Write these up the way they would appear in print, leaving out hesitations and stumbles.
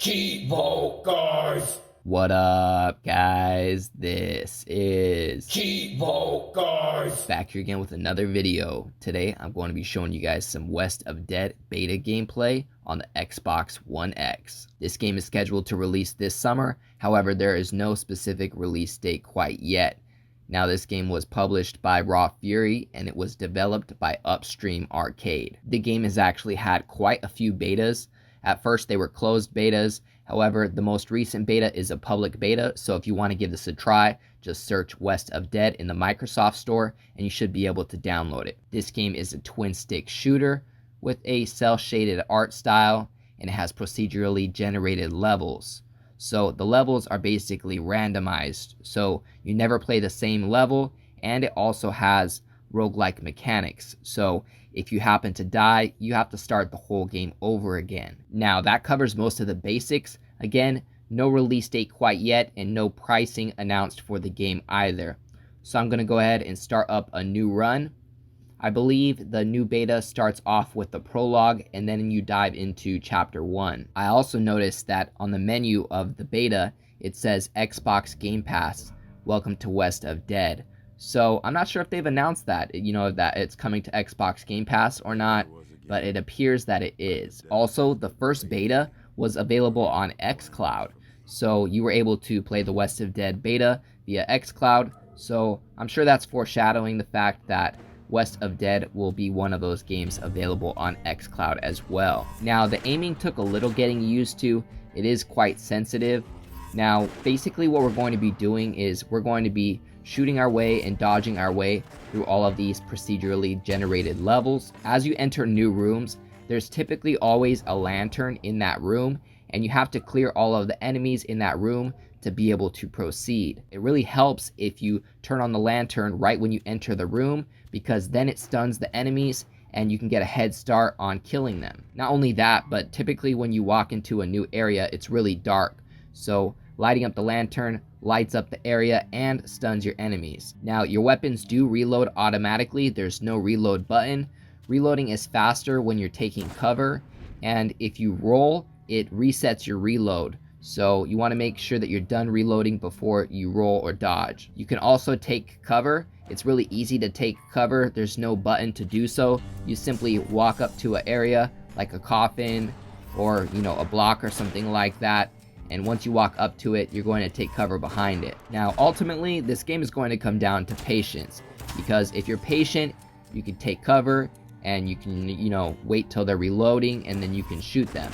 Cheevo, guys! What up, guys? This is Cheevo, guys! back here again with another video. Today, I'm going to be showing you guys some West of Dead beta gameplay on the Xbox One X. This game is scheduled to release this summer, however, there is no specific release date quite yet. Now, this game was published by Raw Fury, and it was developed by Upstream Arcade. The game has actually had quite a few betas. At first, they were closed betas. However, the most recent beta is a public beta, so if you want to give this a try, just search West of Dead in the Microsoft Store, and you should be able to download it. This game is a twin-stick shooter with a cel-shaded art style, and it has procedurally generated levels. So the levels are basically randomized, so you never play the same level, and it also has roguelike mechanics. So if you happen to die, you have to start the whole game over again. Now that covers most of the basics. Again, no release date quite yet and no pricing announced for the game either. So I'm going to go ahead and start up a new run. I believe the new beta starts off with the prologue and then you dive into chapter 1. I also noticed that on the menu of the beta, it says Xbox Gamepass, welcome to West of Dead. So I'm not sure if they've announced that, that it's coming to Xbox Game Pass or not, but it appears that it is. Also, the first beta was available on xCloud, so you were able to play the West of Dead beta via xCloud, so I'm sure that's foreshadowing the fact that West of Dead will be one of those games available on xCloud as well. Now, the aiming took a little getting used to. It is quite sensitive. Now, basically what we're going to be doing is we're going to be shooting our way and dodging our way through all of these procedurally generated levels. As you enter new rooms, there's typically always a lantern in that room, and you have to clear all of the enemies in that room to be able to proceed. It really helps if you turn on the lantern right when you enter the room, because then it stuns the enemies and you can get a head start on killing them. Not only that, but typically when you walk into a new area, it's really dark. So lighting up the lantern lights up the area and stuns your enemies. Now, your weapons do reload automatically. There's no reload button. Reloading is faster when you're taking cover, and if you roll, it resets your reload. So you want to make sure that you're done reloading before you roll or dodge. You can also take cover. It's really easy to take cover. There's no button to do so. You simply walk up to an area like a coffin or a block or something like that, and once you walk up to it, you're going to take cover behind it. Now, ultimately, this game is going to come down to patience, because if you're patient, you can take cover and you can, wait till they're reloading and then you can shoot them.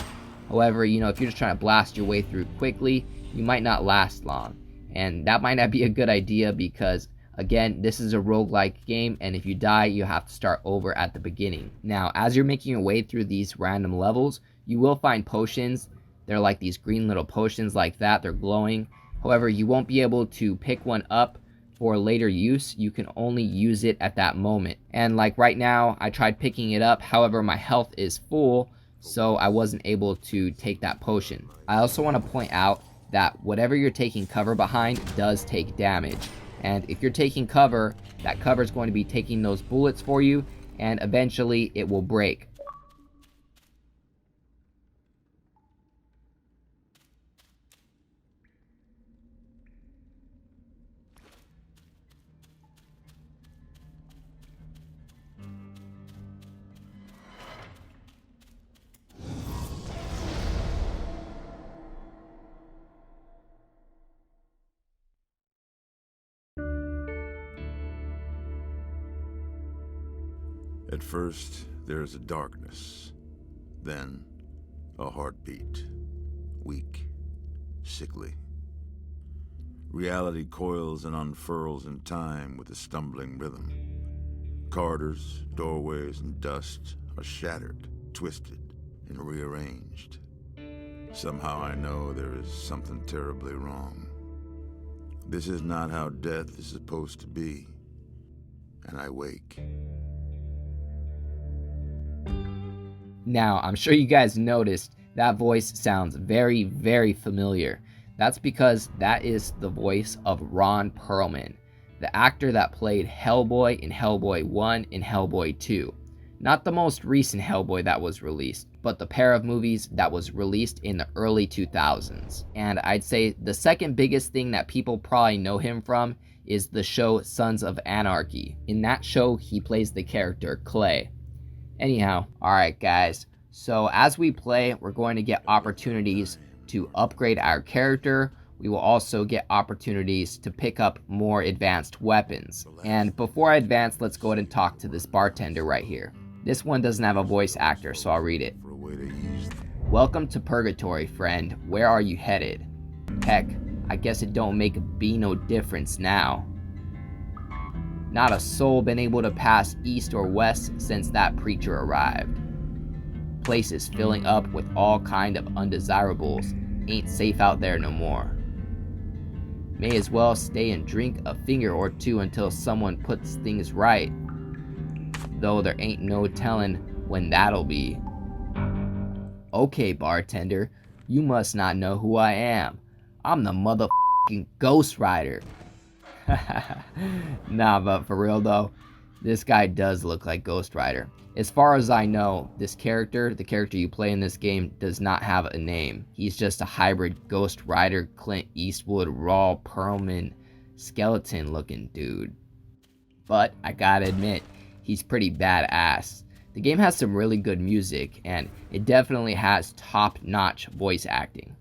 However, if you're just trying to blast your way through quickly, you might not last long. And that might not be a good idea because, again, this is a roguelike game, and if you die, you have to start over at the beginning. Now, as you're making your way through these random levels, you will find potions. They're like these green little potions like that. They're glowing. However, you won't be able to pick one up for later use. You can only use it at that moment. And like right now, I tried picking it up. However, my health is full, so I wasn't able to take that potion. I also want to point out that whatever you're taking cover behind does take damage. And if you're taking cover, that cover is going to be taking those bullets for you, and eventually it will break. At first, there is a darkness, then a heartbeat, weak, sickly. Reality coils and unfurls in time with a stumbling rhythm. Corridors, doorways, and dust are shattered, twisted, and rearranged. Somehow I know there is something terribly wrong. This is not how death is supposed to be, and I wake. Now, I'm sure you guys noticed that voice sounds very, very familiar. That's because that is the voice of Ron Perlman, the actor that played Hellboy in Hellboy 1 and Hellboy 2. Not the most recent Hellboy that was released, but the pair of movies that was released in the early 2000s. And I'd say the second biggest thing that people probably know him from is the show Sons of Anarchy. In that show, he plays the character Clay. Anyhow, alright guys, so as we play, we're going to get opportunities to upgrade our character. We will also get opportunities to pick up more advanced weapons. And before I advance, let's go ahead and talk to this bartender right here. This one doesn't have a voice actor, so I'll read it. Welcome to Purgatory, friend. Where are you headed? Heck, I guess it don't make a bee no difference now. Not a soul been able to pass east or west since that preacher arrived. Place is filling up with all kind of undesirables. Ain't safe out there no more. May as well stay and drink a finger or two until someone puts things right. Though there ain't no telling when that'll be. Okay, bartender, you must not know who I am. I'm the motherfucking Ghost Rider. Nah, but for real though, this guy does look like Ghost Rider. As far as I know, this character, the character you play in this game, does not have a name. He's just a hybrid Ghost Rider, Clint Eastwood, Raw Perlman, skeleton looking dude. But I gotta admit, he's pretty badass. The game has some really good music, and it definitely has top-notch voice acting.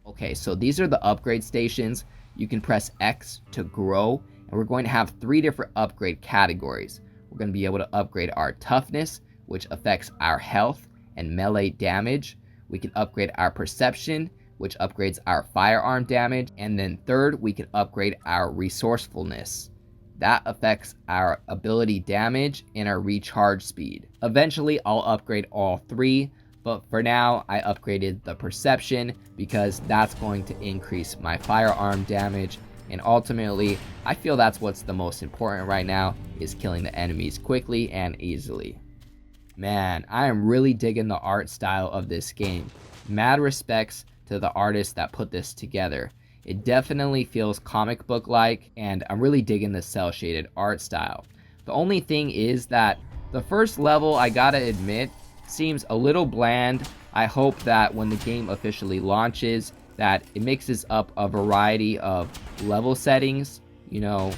Okay, so these are the upgrade stations. You can press X to grow, and we're going to have 3 different upgrade categories. We're going to be able to upgrade our toughness, which affects our health and melee damage. We can upgrade our perception, which upgrades our firearm damage. And then third, we can upgrade our resourcefulness. That affects our ability damage and our recharge speed. Eventually, I'll upgrade all 3, but for now, I upgraded the perception because that's going to increase my firearm damage. And ultimately, I feel that's what's the most important right now, is killing the enemies quickly and easily. Man, I am really digging the art style of this game. Mad respects to the artists that put this together. It definitely feels comic book like, and I'm really digging the cel shaded art style. The only thing is that the first level, I gotta admit, seems a little bland. I hope that when the game officially launches, that it mixes up a variety of level settings, you know,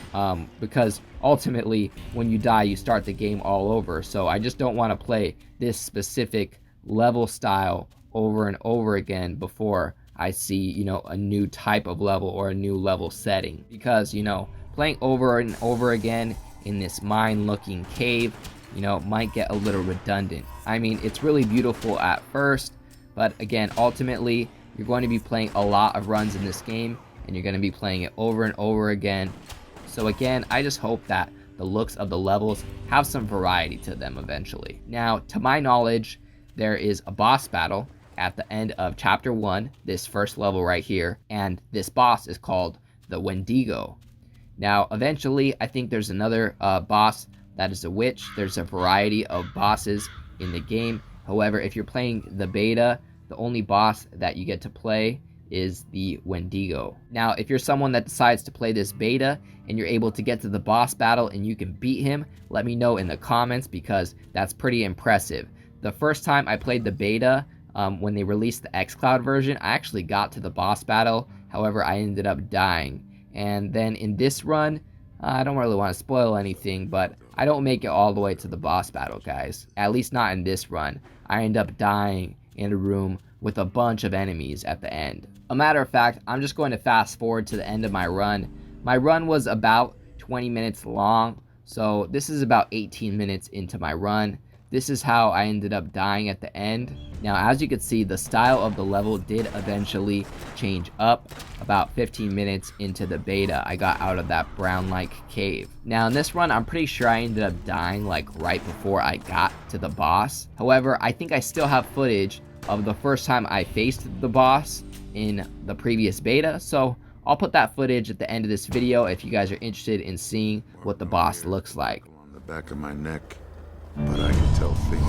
because ultimately when you die you start the game all over. So I just don't want to play this specific level style over and over again before I see, you know, a new type of level or a new level setting, because, you know, playing over and over again in this mine looking cave, you know, might get a little redundant. I mean, it's really beautiful at first, but again, ultimately you're going to be playing a lot of runs in this game, and you're going to be playing it over and over again. So again, I just hope that the looks of the levels have some variety to them eventually. Now, to my knowledge, there is a boss battle at the end of Chapter 1, this first level right here, and this boss is called the Wendigo. Now, eventually, I think there's another boss that is a witch. There's a variety of bosses in the game. However, if you're playing the beta, the only boss that you get to play is the Wendigo. Now, if you're someone that decides to play this beta and you're able to get to the boss battle and you can beat him, let me know in the comments, because that's pretty impressive. The first time I played the beta, when they released the xCloud version, I actually got to the boss battle. However, I ended up dying. And then in this run, I don't really want to spoil anything, but I don't make it all the way to the boss battle, guys. At least not in this run. I end up dying in a room with a bunch of enemies at the end. A matter of fact, I'm just going to fast forward to the end of my run. My run was about 20 minutes long, so this is about 18 minutes into my run. This is how I ended up dying at the end. Now, as you can see, the style of the level did eventually change up. About 15 minutes into the beta, I got out of that brown-like cave. Now, in this run, I'm pretty sure I ended up dying like right before I got to the boss. However, I think I still have footage of the first time I faced the boss in the previous beta, so I'll put that footage at the end of this video if you guys are interested in seeing what the boss looks like. On the back of my neck, but I can tell things.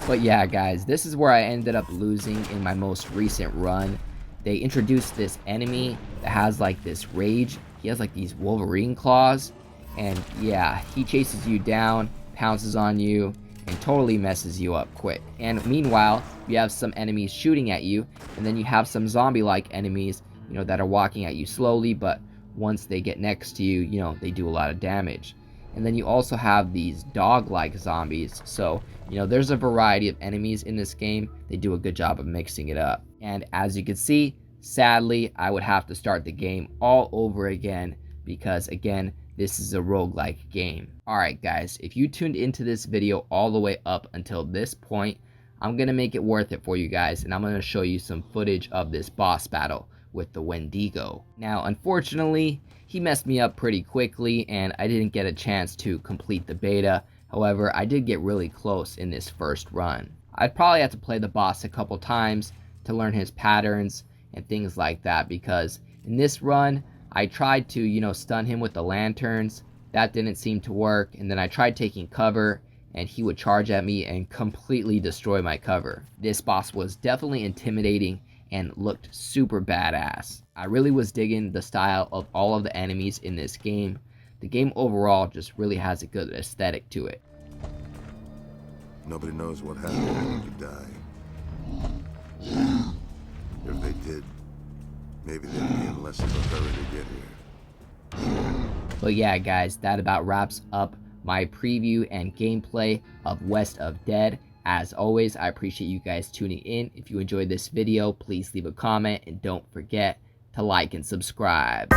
But yeah, guys, this is where I ended up losing in my most recent run. They introduced this enemy that has like this rage. He has like these Wolverine claws, And yeah, he chases you down, pounces on you, and totally messes you up quick. And meanwhile, you have some enemies shooting at you, and then you have some zombie-like enemies, that are walking at you slowly, but once they get next to you, they do a lot of damage. And then you also have these dog-like zombies, so, there's a variety of enemies in this game. They do a good job of mixing it up. And as you can see, sadly, I would have to start the game all over again, because again, this is a roguelike game. Alright guys, if you tuned into this video all the way up until this point, I'm going to make it worth it for you guys, and I'm going to show you some footage of this boss battle with the Wendigo. Now, unfortunately, he messed me up pretty quickly, and I didn't get a chance to complete the beta. However, I did get really close in this first run. I'd probably have to play the boss a couple times to learn his patterns and things like that, because in this run, I tried to, stun him with the lanterns. That didn't seem to work, and then I tried taking cover, and he would charge at me and completely destroy my cover. This boss was definitely intimidating and looked super badass. I really was digging the style of all of the enemies in this game. The game overall just really has a good aesthetic to it. Nobody knows what happened when you die. If they did, maybe they'd be in less of a hurry to get here. But yeah guys, that about wraps up my preview and gameplay of West of Dead. As always, I appreciate you guys tuning in. If you enjoyed this video, please leave a comment and don't forget to like and subscribe.